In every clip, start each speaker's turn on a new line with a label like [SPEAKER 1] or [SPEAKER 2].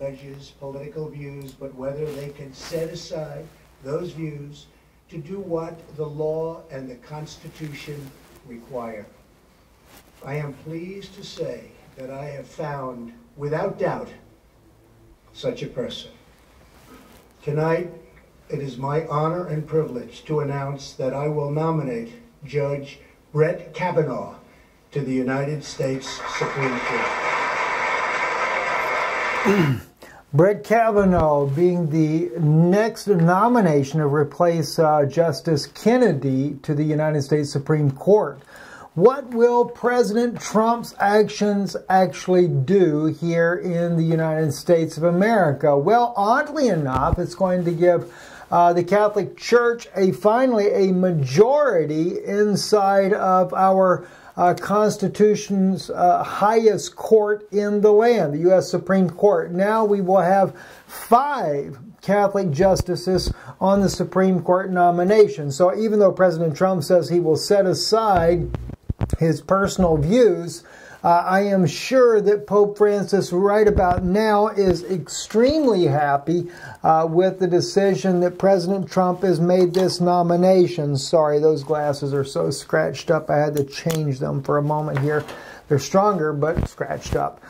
[SPEAKER 1] judges' political views, but whether they can set aside those views to do what the law and the Constitution require. I am pleased to say that I have found, without doubt, such a person. Tonight, it is my honor and privilege to announce that I will nominate Judge Brett Kavanaugh to the United States Supreme Court.
[SPEAKER 2] Brett Kavanaugh being the next nomination to replace Justice Kennedy to the United States Supreme Court. What will President Trump's actions actually do here in the United States of America? Well, oddly enough, it's going to give the Catholic Church finally a majority inside of our Constitution's highest court in the land, the U.S. Supreme Court. Now we will have 5 Catholic justices on the Supreme Court nomination. So even though President Trump says he will set aside his personal views, I am sure that Pope Francis right about now is extremely happy with the decision that President Trump has made this nomination. Sorry, those glasses are so scratched up. I had to change them for a moment here. They're stronger, but scratched up.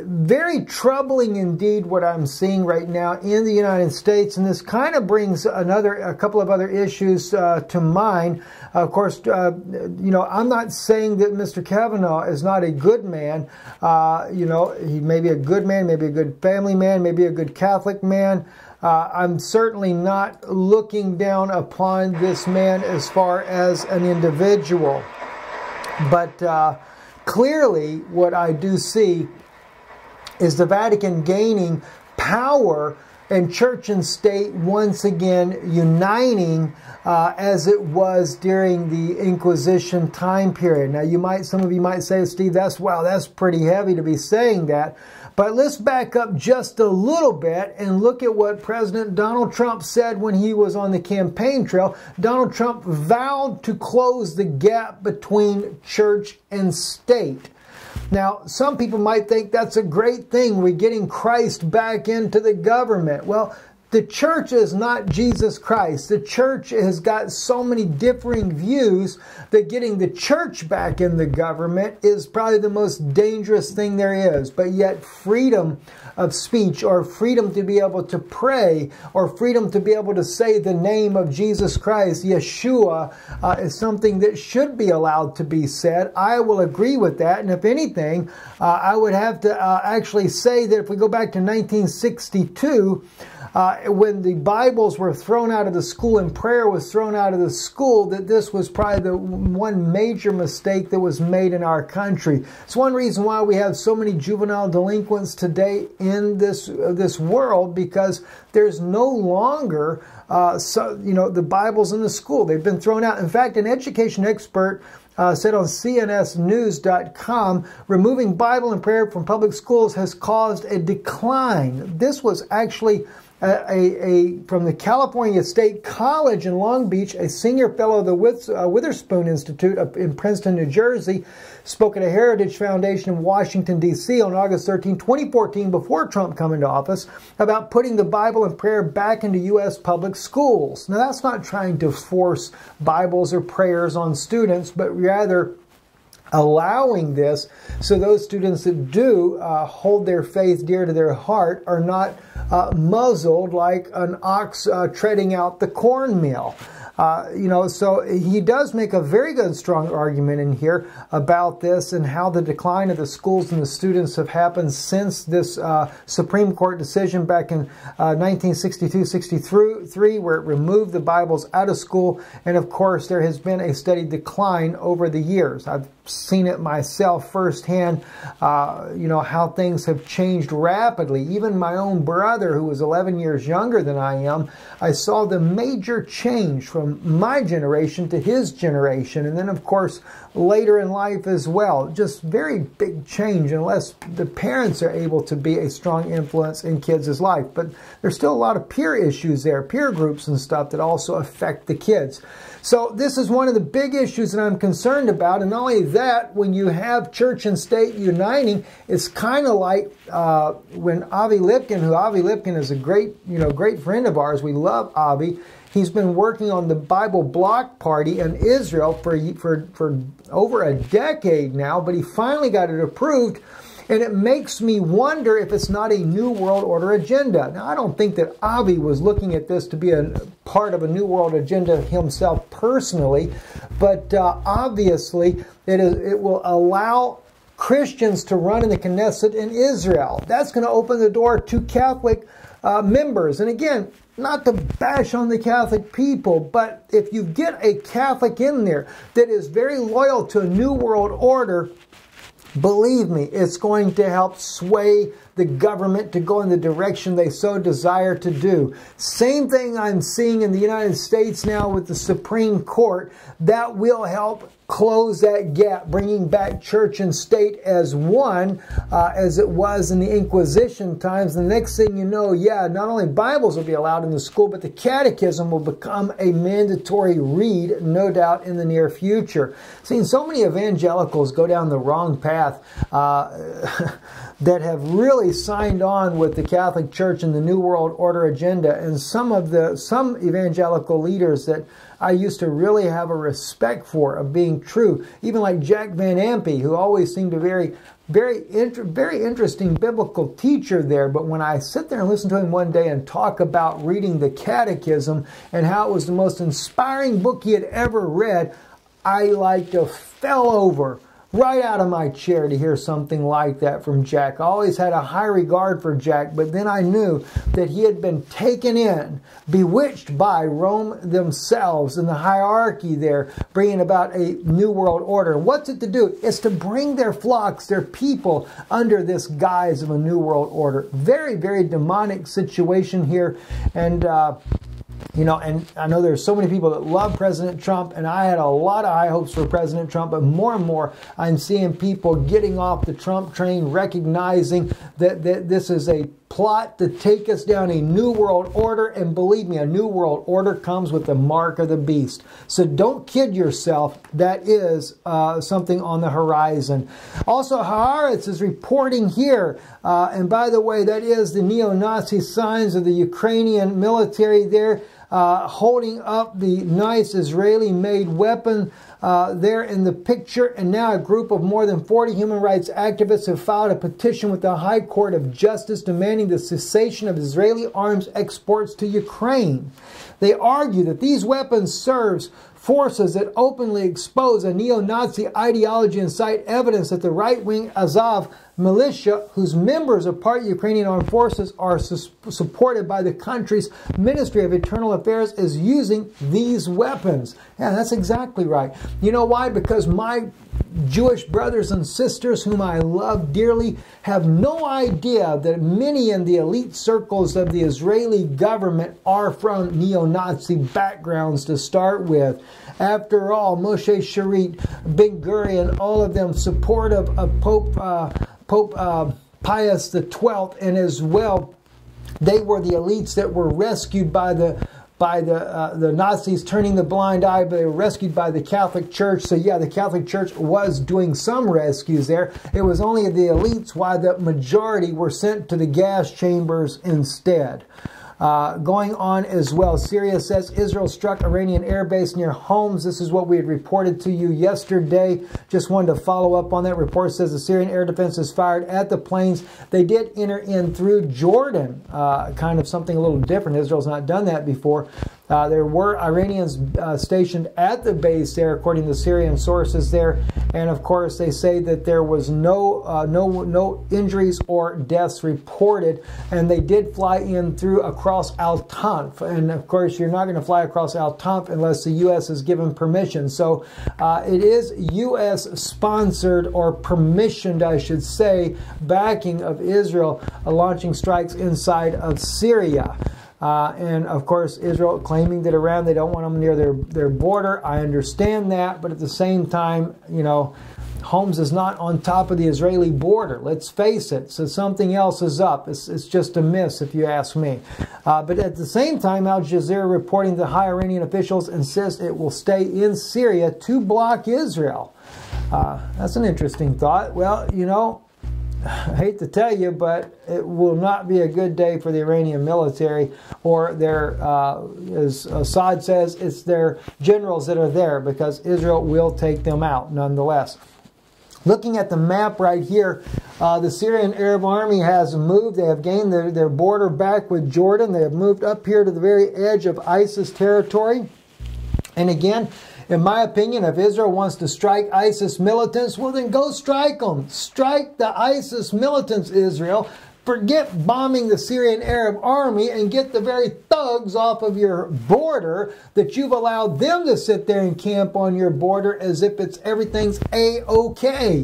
[SPEAKER 2] Very troubling indeed what I'm seeing right now in the United States, and this kind of brings a couple of other issues to mind. Of course, you know, I'm not saying that Mr. Kavanaugh is not a good man. You know, he may be a good man, maybe a good family man, maybe a good Catholic man. I'm certainly not looking down upon this man as far as an individual. But clearly, what I do see is the Vatican gaining power and church and state once again uniting as it was during the Inquisition time period. Now, some of you might say, Steve, that's pretty heavy to be saying that. But let's back up just a little bit and look at what President Donald Trump said when he was on the campaign trail. Donald Trump vowed to close the gap between church and state. Now, some people might think that's a great thing. We're getting Christ back into the government. Well, the church is not Jesus Christ. The church has got so many differing views that getting the church back in the government is probably the most dangerous thing there is. But yet freedom of speech, or freedom to be able to pray, or freedom to be able to say the name of Jesus Christ, Yeshua, is something that should be allowed to be said. I will agree with that. And if anything, I would have to actually say that if we go back to 1962, when the Bibles were thrown out of the school and prayer was thrown out of the school, that this was probably the one major mistake that was made in our country. It's one reason why we have so many juvenile delinquents today in this world, because there's no longer the Bibles in the school. They've been thrown out. In fact, an education expert said on cnsnews.com, removing Bible and prayer from public schools has caused a decline. This was actually from the California State College in Long Beach, a senior fellow of the Witherspoon Institute in Princeton, New Jersey, spoke at a Heritage Foundation in Washington, D.C. on August 13, 2014, before Trump came into office, about putting the Bible and prayer back into U.S. public schools. Now, that's not trying to force Bibles or prayers on students, but rather allowing this so those students that do hold their faith dear to their heart are not muzzled like an ox treading out the cornmeal. So he does make a very good, strong argument in here about this and how the decline of the schools and the students have happened since this Supreme Court decision back in 1962-63, where it removed the Bibles out of school. And of course, there has been a steady decline over the years. I've seen it myself firsthand, how things have changed rapidly. Even my own brother, who was 11 years younger than I am, I saw the major change from my generation to his generation. And then, of course, later in life as well. Just very big change unless the parents are able to be a strong influence in kids' life. But there's still a lot of peer issues there, peer groups and stuff that also affect the kids. So this is one of the big issues that I'm concerned about. And not only that, when you have church and state uniting, it's kind of like when Avi Lipkin is a great friend of ours. We love Avi. He's been working on the Bible Bloc Party in Israel for over a decade now, but he finally got it approved. And it makes me wonder if it's not a New World Order agenda. Now, I don't think that Avi was looking at this to be a part of a New World agenda himself personally, but obviously it will allow Christians to run in the Knesset in Israel. That's going to open the door to Catholic members. And again, not to bash on the Catholic people, but if you get a Catholic in there that is very loyal to a New World Order, believe me, it's going to help sway the government to go in the direction they so desire to do. Same thing I'm seeing in the United States now with the Supreme Court. That will help close that gap, bringing back church and state as one, as it was in the Inquisition times. The next thing you know, yeah, not only Bibles will be allowed in the school, but the catechism will become a mandatory read, no doubt, in the near future. Seen so many evangelicals go down the wrong path that have really signed on with the Catholic Church and the New World Order agenda, and some evangelical leaders that I used to really have a respect for of being true, even like Jack Van Ampe, who always seemed a very interesting biblical teacher there. But when I sit there and listen to him one day and talk about reading the Catechism and how it was the most inspiring book he had ever read, I like to fell over right out of my chair to hear something like that from Jack. I always had a high regard for Jack, but then I knew that he had been taken in, bewitched by Rome themselves and the hierarchy there, bringing about a New World Order. What's it to do? It's to bring their flocks, their people, under this guise of a New World Order. Very, very demonic situation here. And you know, and I know there's so many people that love President Trump, and I had a lot of high hopes for President Trump, but more and more I'm seeing people getting off the Trump train, recognizing that this is a plot to take us down a New World Order, and believe me, a New World Order comes with the mark of the beast. So don't kid yourself, that is something on the horizon. Also, Haaretz is reporting here, and by the way, that is the neo-Nazi signs of the Ukrainian military there, holding up the nice Israeli-made weapon there in the picture. And now a group of more than 40 human rights activists have filed a petition with the High Court of Justice demanding the cessation of Israeli arms exports to Ukraine. They argue that these weapons serve forces that openly expose a neo-Nazi ideology and cite evidence that the right-wing Azov militia, whose members are part of Ukrainian armed forces, are supported by the country's Ministry of Internal Affairs, is using these weapons. Yeah, that's exactly right. You know why? Because my Jewish brothers and sisters, whom I love dearly, have no idea that many in the elite circles of the Israeli government are from neo-Nazi backgrounds to start with. After all, Moshe Sharit, Ben Gurion, all of them supportive of Pope Pius XII, and as well, they were the elites that were rescued by the Nazis, turning the blind eye, but they were rescued by the Catholic Church. So yeah, the Catholic Church was doing some rescues there. It was only the elites, while the majority were sent to the gas chambers instead. Going on as well, Syria says Israel struck Iranian airbase near Homs. This is what we had reported to you yesterday. Just wanted to follow up on that. Report says the Syrian air defense is fired at the planes. They did enter in through Jordan, kind of something a little different. Israel's not done that before. There were Iranians stationed at the base there, according to Syrian sources there. And of course, they say that there was no injuries or deaths reported. And they did fly in through across Al-Tanf. And of course, you're not going to fly across Al-Tanf unless the U.S. is given permission. So it is U.S. sponsored, or permissioned, I should say, backing of Israel launching strikes inside of Syria. And of course, Israel claiming that Iran, they don't want them near their border. I understand that, but at the same time, you know, Homs is not on top of the Israeli border. Let's face it. So something else is up. It's just a miss, if you ask me. But at the same time, Al Jazeera reporting that high Iranian officials insist it will stay in Syria to block Israel. That's an interesting thought. Well, you know, I hate to tell you, but it will not be a good day for the Iranian military, or their, as Assad says, it's their generals that are there, because Israel will take them out nonetheless. Looking at the map right here, the Syrian Arab army has moved. They have gained their border back with Jordan. They have moved up here to the very edge of ISIS territory. And again, in my opinion, if Israel wants to strike ISIS militants, well then go strike them. Strike the ISIS militants, Israel. Forget bombing the Syrian Arab army and get the very thugs off of your border that you've allowed them to sit there and camp on your border as if everything's A-OK.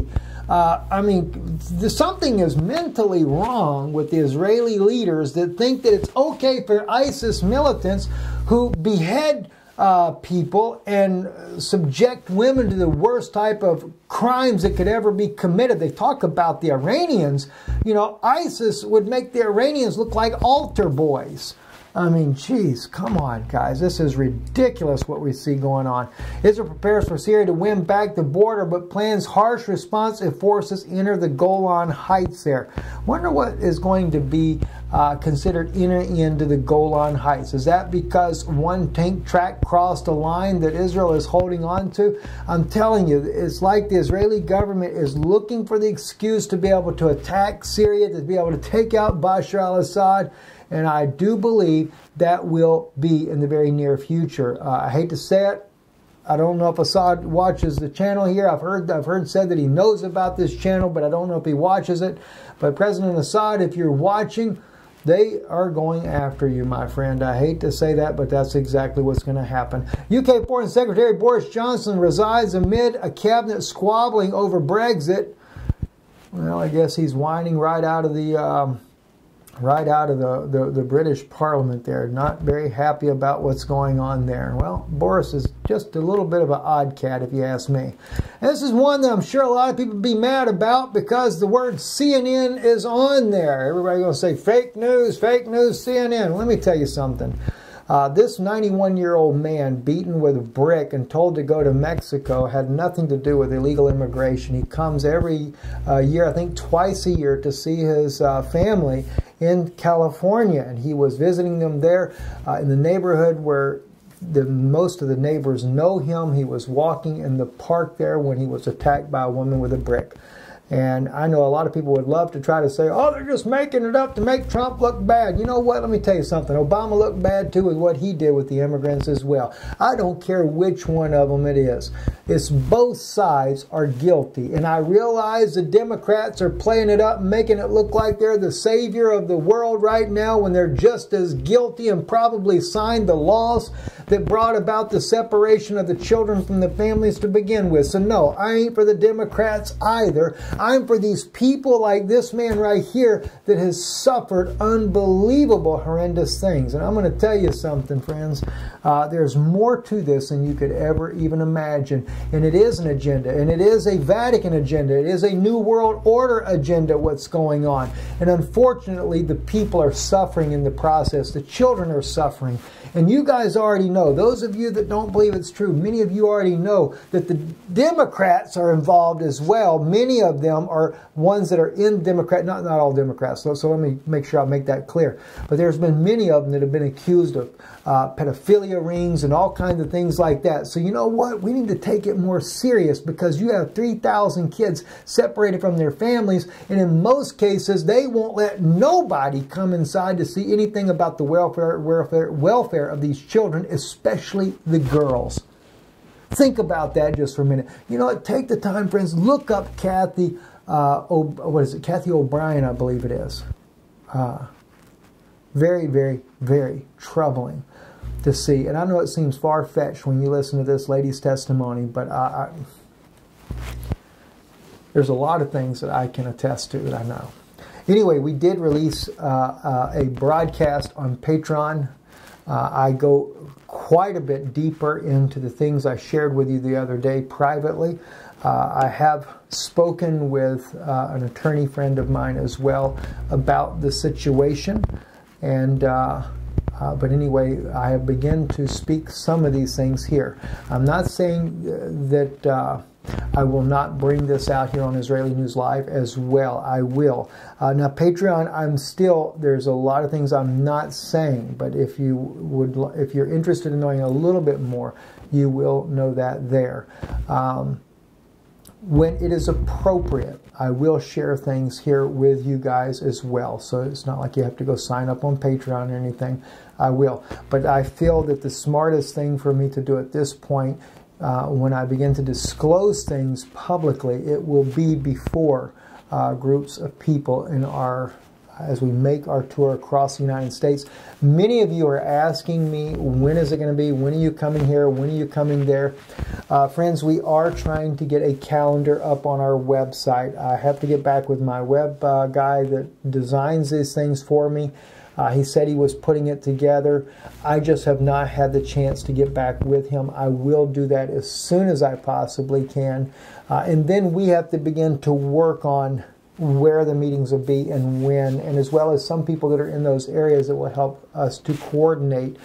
[SPEAKER 2] I mean, something is mentally wrong with the Israeli leaders that think that it's okay for ISIS militants who behead people and subject women to the worst type of crimes that could ever be committed. They talk about the Iranians. You know, ISIS would make the Iranians look like altar boys. I mean, geez, come on, guys. This is ridiculous what we see going on. Israel prepares for Syria to win back the border, but plans harsh response if forces enter the Golan Heights there. Wonder what is going to be considered entering into the Golan Heights. Is that because one tank track crossed a line that Israel is holding on to? I'm telling you, it's like the Israeli government is looking for the excuse to be able to attack Syria, to be able to take out Bashar al-Assad. And I do believe that will be in the very near future. I hate to say it. I don't know if Assad watches the channel here. I've heard said that he knows about this channel, but I don't know if he watches it. But President Assad, if you're watching, they are going after you, my friend. I hate to say that, but that's exactly what's going to happen. UK Foreign Secretary Boris Johnson resigns amid a cabinet squabbling over Brexit. Well, I guess he's whining right out of the the British Parliament there. Not very happy about what's going on there. Well, Boris is just a little bit of an odd cat, if you ask me. And this is one that I'm sure a lot of people would be mad about because the word CNN is on there. Everybody's going to say fake news, CNN. Let me tell you something. This 91-year-old man beaten with a brick and told to go to Mexico had nothing to do with illegal immigration. He comes every year, I think twice a year, to see his family in California. And he was visiting them there in the neighborhood where most of the neighbors know him. He was walking in the park there when he was attacked by a woman with a brick. And I know a lot of people would love to try to say, oh, they're just making it up to make Trump look bad. You know what? Let me tell you something. Obama looked bad, too, with what he did with the immigrants as well. I don't care which one of them it is. It's both sides are guilty. And I realize the Democrats are playing it up, making it look like they're the savior of the world right now when they're just as guilty and probably signed the laws that brought about the separation of the children from the families to begin with. So no, I ain't for the Democrats either. I'm for these people like this man right here that has suffered unbelievable, horrendous things. And I'm going to tell you something, friends. There's more to this than you could ever even imagine. And it is an agenda. And it is a Vatican agenda. It is a New World Order agenda, what's going on. And unfortunately, the people are suffering in the process. The children are suffering. And you guys already know, those of you that don't believe it's true, many of you already know that the Democrats are involved as well. Many of them are ones that are in Democrat, not all Democrats, so let me make sure I make that clear. But there's been many of them that have been accused of pedophilia rings and all kinds of things like that. So you know what? We need to take it more serious because you have 3,000 kids separated from their families, and in most cases, they won't let nobody come inside to see anything about the welfare of these children, especially the girls. Think about that just for a minute. You know what? Take the time, friends. Look up Kathy, Kathy O'Brien, I believe it is. Very, very, very troubling to see. And I know it seems far-fetched when you listen to this lady's testimony, but there's a lot of things that I can attest to that I know. Anyway, we did release a broadcast on Patreon. I go quite a bit deeper into the things I shared with you the other day privately. I have spoken with an attorney friend of mine as well about the situation. And but anyway, I have begun to speak some of these things here. I'm not saying that I will not bring this out here on Israeli News Live as well. I will. Now, Patreon, there's a lot of things I'm not saying, but if you're interested in knowing a little bit more, you will know that there. When it is appropriate, I will share things here with you guys as well. So it's not like you have to go sign up on Patreon or anything. I will. But I feel that the smartest thing for me to do at this point, when I begin to disclose things publicly, it will be before groups of people as we make our tour across the United States. Many of you are asking me, when is it going to be? When are you coming here? When are you coming there? Friends, we are trying to get a calendar up on our website. I have to get back with my web guy that designs these things for me. He said he was putting it together. I just have not had the chance to get back with him. I will do that as soon as I possibly can. And then we have to begin to work on where the meetings will be and when, and as well as some people that are in those areas that will help us to coordinate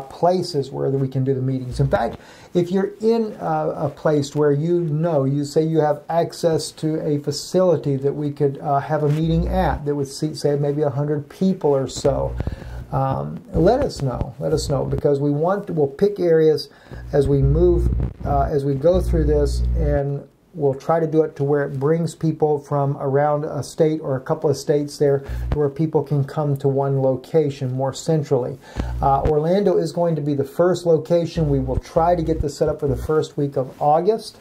[SPEAKER 2] places where we can do the meetings. In fact, if you're in a place where you say you have access to a facility that we could have a meeting at that would seat, say, maybe 100 people or so, let us know. Let us know, because we'll pick areas as we move, as we go through this, and we'll try to do it to where it brings people from around a state or a couple of states there to where people can come to one location more centrally. Orlando is going to be the first location. We will try to get this set up for the first week of August.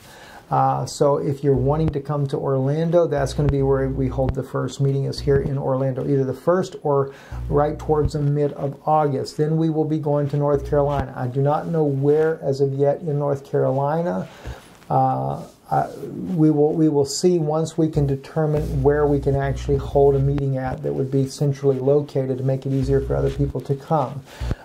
[SPEAKER 2] So if you're wanting to come to Orlando, that's going to be where we hold the first meeting, is here in Orlando, either the first or right towards the mid of August. Then we will be going to North Carolina. I do not know where as of yet in North Carolina. We will see once we can determine where we can actually hold a meeting at that would be centrally located to make it easier for other people to come.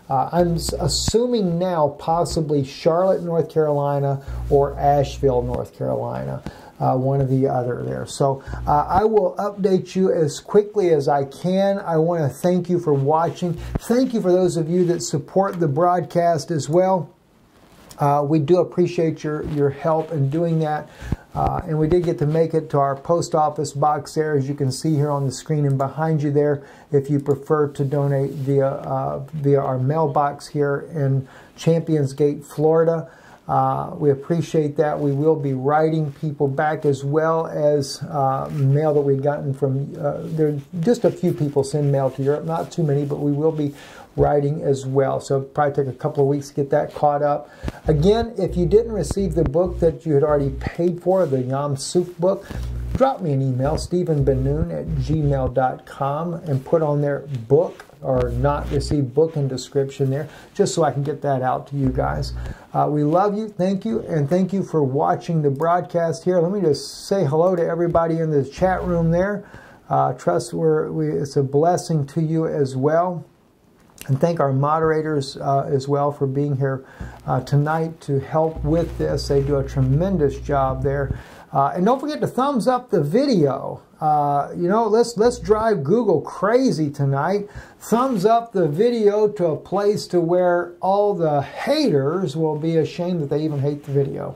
[SPEAKER 2] I'm assuming now possibly Charlotte, North Carolina, or Asheville, North Carolina. One or the other there. So I will update you as quickly as I can. I want to thank you for watching. Thank you for those of you that support the broadcast as well. We do appreciate your help in doing that. And we did get to make it to our post office box there, as you can see here on the screen and behind you there, if you prefer to donate via our mailbox here in Champions Gate, Florida. We appreciate that. We will be writing people back, as well as mail that we've gotten from, there just a few people send mail to Europe, not too many, but we will be writing as well. So it'll probably take a couple of weeks to get that caught up. Again, if you didn't receive the book that you had already paid for, the Yam Suf book, drop me an email, stephenbenoon@gmail.com, and put on there book or not received book in description there, just so I can get that out to you guys. We love you, and thank you for watching the broadcast here. Let me just say hello to everybody in the chat room there. Trust it's a blessing to you as well. And thank our moderators as well for being here tonight to help with this. They do a tremendous job there. And don't forget to thumbs up the video. Let's drive Google crazy tonight. Thumbs up the video to a place to where all the haters will be ashamed that they even hate the video.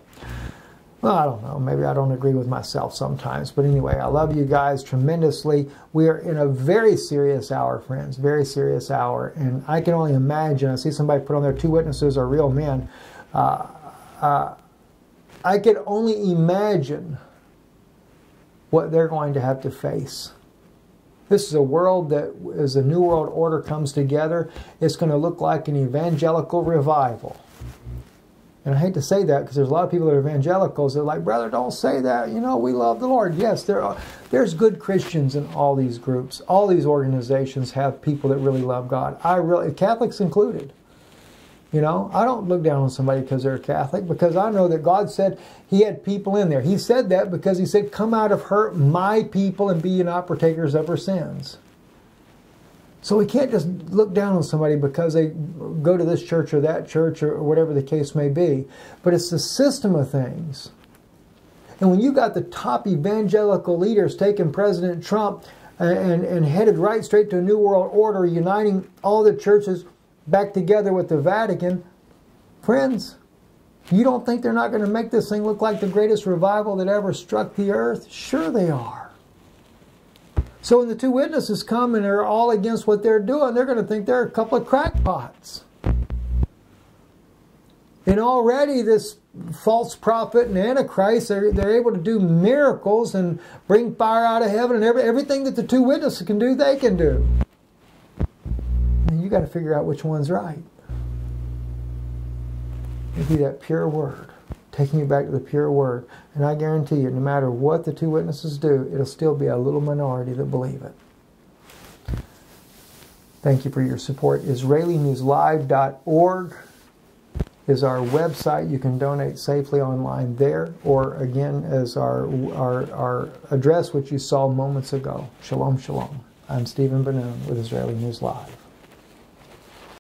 [SPEAKER 2] Well, I don't know. Maybe I don't agree with myself sometimes. But anyway, I love you guys tremendously. We are in a very serious hour, friends. Very serious hour. And I can only imagine. I see somebody put on there, 2 witnesses are real men. I could only imagine what they're going to have to face. This is a world that, as the New World Order comes together, it's going to look like an evangelical revival. And I hate to say that, because there's a lot of people that are evangelicals that are like, brother, don't say that. We love the Lord. Yes, there's good Christians in all these groups. All these organizations have people that really love God. Catholics included. I don't look down on somebody because they're a Catholic, because I know that God said He had people in there. He said that because He said, come out of her, my people, and be ye not partakers of her sins. So we can't just look down on somebody because they go to this church or that church or whatever the case may be. But it's the system of things. And when you got the top evangelical leaders taking President Trump and headed right straight to a New World Order, uniting all the churches back together with the Vatican, friends, You don't think they're not going to make this thing look like the greatest revival that ever struck the earth? Sure they are. So when the two witnesses come and they're all against what they're doing, they're going to think they're a couple of crackpots. And already this false prophet and Antichrist, they're able to do miracles and bring fire out of heaven, and everything that the two witnesses can do, they can do. And you got to figure out which one's right. It'll be that pure word, taking you back to the pure word. And I guarantee you, no matter what the two witnesses do, it'll still be a little minority that believe it. Thank you for your support. IsraeliNewsLive.org is our website. You can donate safely online there, or again as our address, which you saw moments ago. Shalom, shalom. I'm Stephen Ben-Nun with Israeli News Live.